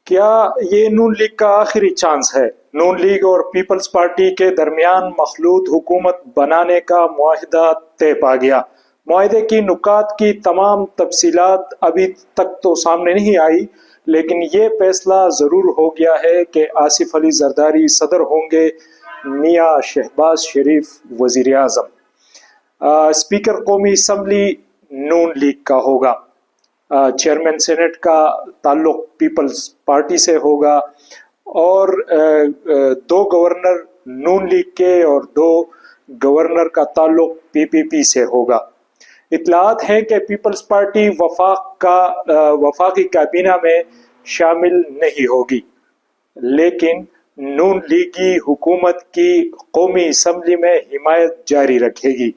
کیا یہ نون لیگ کا آخری چانس ہے؟ نون لیگ اور پیپلز پارٹی کے درمیان مخلوط حکومت بنانے کا معاہدہ طے پا گیا۔ معاہدے کی نکات کی تمام تفصیلات ابھی تک تو سامنے نہیں آئی، لیکن یہ فیصلہ ضرور ہو گیا ہے کہ آصف علی زرداری صدر ہوں گے، میاں شہباز شریف وزیر اعظم۔ اسپیکر قومی اسمبلی نون لیگ کا ہوگا۔ چیئرمین سینٹ کا تعلق پیپلز پارٹی سے ہوگا، اور دو گورنر نون لیگ کے اور دو گورنر کا تعلق پی پی پی سے ہوگا۔ اطلاعات ہیں کہ پیپلز پارٹی وفاقی کابینہ میں شامل نہیں ہوگی، لیکن نون لیگی حکومت کی قومی اسمبلی میں حمایت جاری رکھے گی،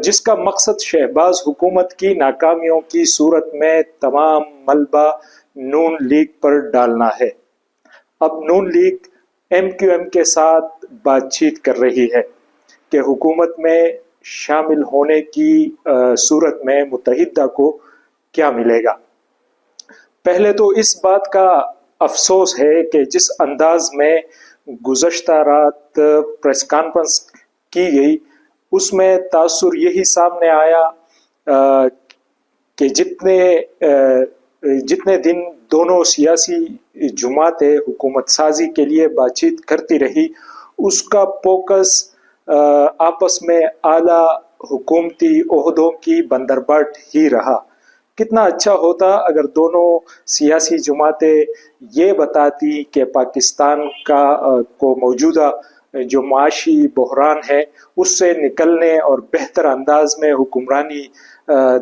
جس کا مقصد شہباز حکومت کی ناکامیوں کی صورت میں تمام ملبہ نون لیگ پر ڈالنا ہے۔ اب نون لیگ ایم کیو ایم کے ساتھ بات چیت کر رہی ہے کہ حکومت میں شامل ہونے کی صورت میں متحدہ کو کیا ملے گا۔ پہلے تو اس بات کا افسوس ہے کہ جس انداز میں گزشتہ رات پریس کانفرنس کی گئی، اس میں تاثر یہی سامنے آیا کہ جتنے دن دونوں سیاسی جماعتیں حکومت سازی کے لیے بات چیت کرتی رہی، اس کا فوکس آپس میں اعلیٰ حکومتی عہدوں کی بندرباٹ ہی رہا۔ کتنا اچھا ہوتا اگر دونوں سیاسی جماعتیں یہ بتاتی کہ پاکستان کو موجودہ جو معاشی بحران ہے اس سے نکلنے اور بہتر انداز میں حکمرانی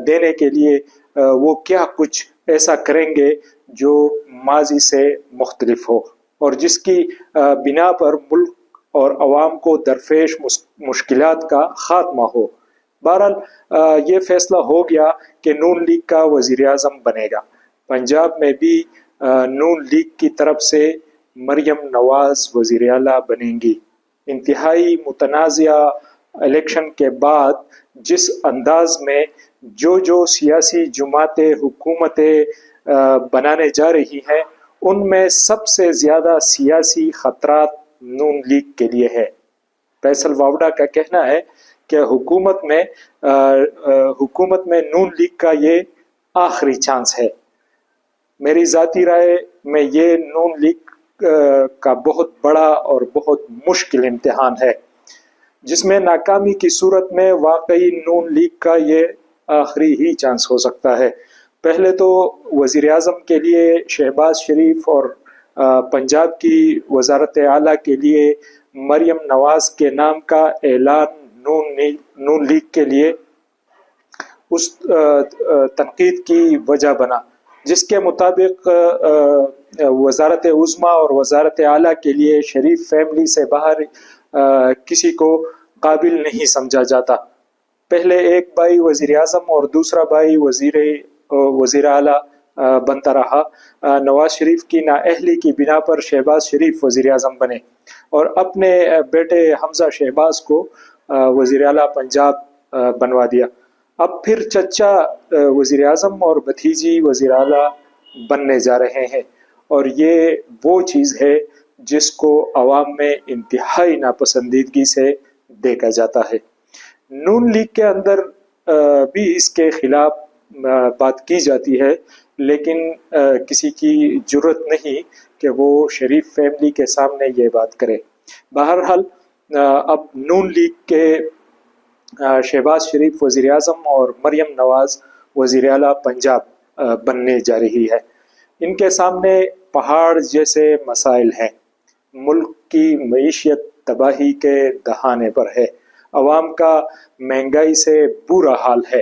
دینے کے لیے وہ کیا کچھ ایسا کریں گے جو ماضی سے مختلف ہو، اور جس کی بنا پر ملک اور عوام کو درپیش مشکلات کا خاتمہ ہو۔ بہرحال یہ فیصلہ ہو گیا کہ نون لیگ کا وزیر اعظم بنے گا۔ پنجاب میں بھی نون لیگ کی طرف سے مریم نواز وزیر اعلیٰ بنیں گی۔ انتہائی متنازعہ الیکشن کے بعد جس انداز میں جو سیاسی جماعتیں حکومتیں بنانے جا رہی ہیں، ان میں سب سے زیادہ سیاسی خطرات نون لیگ کے لیے ہے۔ فیصل واوڈا کا کہنا ہے کہ حکومت میں نون لیگ کا یہ آخری چانس ہے۔ میری ذاتی رائے میں یہ نون لیگ کا بہت بڑا اور بہت مشکل امتحان ہے، جس میں ناکامی کی صورت میں واقعی نون لیگ کا یہ آخری ہی چانس ہو سکتا ہے۔ پہلے تو وزیر اعظم کے لیے شہباز شریف اور پنجاب کی وزارت اعلیٰ کے لیے مریم نواز کے نام کا اعلان نون لیگ کے لیے اس تنقید کی وجہ بنا، جس کے مطابق وزارت عظمیٰ اور وزارت اعلیٰ کے لیے شریف فیملی سے باہر کسی کو قابل نہیں سمجھا جاتا۔ پہلے ایک بھائی وزیر اعظم اور دوسرا بھائی وزیر اعلیٰ بنتا رہا۔ نواز شریف کی نااہلی کی بنا پر شہباز شریف وزیر اعظم بنے اور اپنے بیٹے حمزہ شہباز کو وزیر اعلیٰ پنجاب بنوا دیا۔ اب پھر چچا وزیر اعظم اور بھتیجی وزیر اعلیٰ بننے جا رہے ہیں، اور یہ وہ چیز ہے جس کو عوام میں انتہائی ناپسندیدگی سے دیکھا جاتا ہے۔ نون لیگ کے اندر بھی اس کے خلاف بات کی جاتی ہے، لیکن کسی کی جرت نہیں کہ وہ شریف فیملی کے سامنے یہ بات کرے۔ بہرحال اب نون لیگ کے شہباز شریف وزیر اعظم اور مریم نواز وزیر اعلیٰ پنجاب بننے جا رہی ہے۔ ان کے سامنے پہاڑ جیسے مسائل ہیں۔ ملک کی معیشت تباہی کے دہانے پر ہے، عوام کا مہنگائی سے برا حال ہے،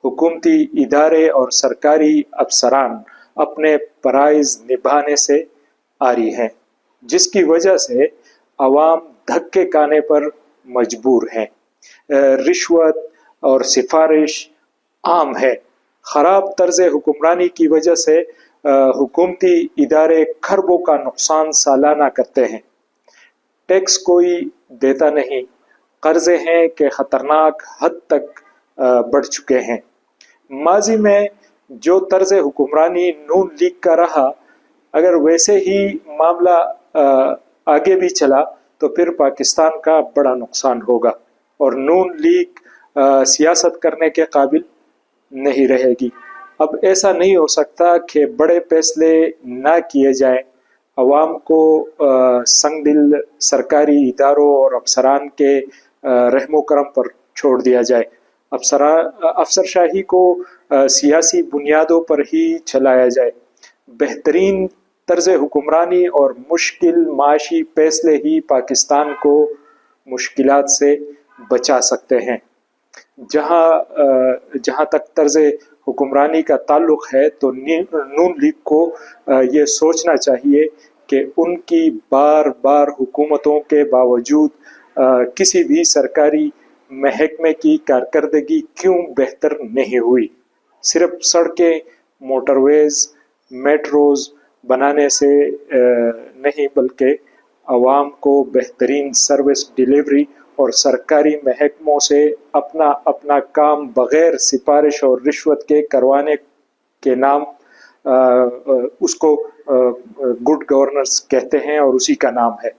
حکومتی ادارے اور سرکاری افسران اپنے فرائض نبھانے سے عاری ہیں، جس کی وجہ سے عوام دھکے کھانے پر مجبور ہیں۔ رشوت اور سفارش عام ہے۔ خراب طرز حکمرانی کی وجہ سے حکومتی ادارے کھربوں کا نقصان سالانہ کرتے ہیں، ٹیکس کوئی دیتا نہیں، قرضے ہیں کہ خطرناک حد تک بڑھ چکے ہیں۔ ماضی میں جو طرز حکمرانی نون لیگ کا رہا، اگر ویسے ہی معاملہ آگے بھی چلا تو پھر پاکستان کا بڑا نقصان ہوگا اور نون لیگ سیاست کرنے کے قابل نہیں رہے گی۔ اب ایسا نہیں ہو سکتا کہ بڑے فیصلے نہ کیے جائیں، عوام کو سنگ دل سرکاری اداروں اور افسران کے رحم و کرم پر چھوڑ دیا جائے۔ افسر شاہی کو سیاسی بنیادوں پر ہی چلایا جائے۔ بہترین طرز حکمرانی اور مشکل معاشی فیصلے ہی پاکستان کو مشکلات سے بچا سکتے ہیں۔ جہاں تک طرز حکمرانی کا تعلق ہے تو نون لیگ کو یہ سوچنا چاہیے کہ ان کی بار بار حکومتوں کے باوجود کسی بھی سرکاری محکمے کی کارکردگی کیوں بہتر نہیں ہوئی۔ صرف سڑکیں، موٹر ویز، میٹروز بنانے سے نہیں بلکہ عوام کو بہترین سروس ڈیلیوری اور سرکاری محکموں سے اپنا کام بغیر سفارش اور رشوت کے کروانے کے نام اس کو گڈ گورننس کہتے ہیں اور اسی کا نام ہے،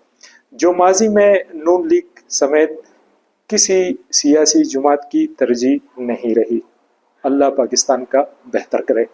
جو ماضی میں نون لیگ سمیت کسی سیاسی جماعت کی ترجیح نہیں رہی۔ اللہ پاکستان کا بہتر کرے۔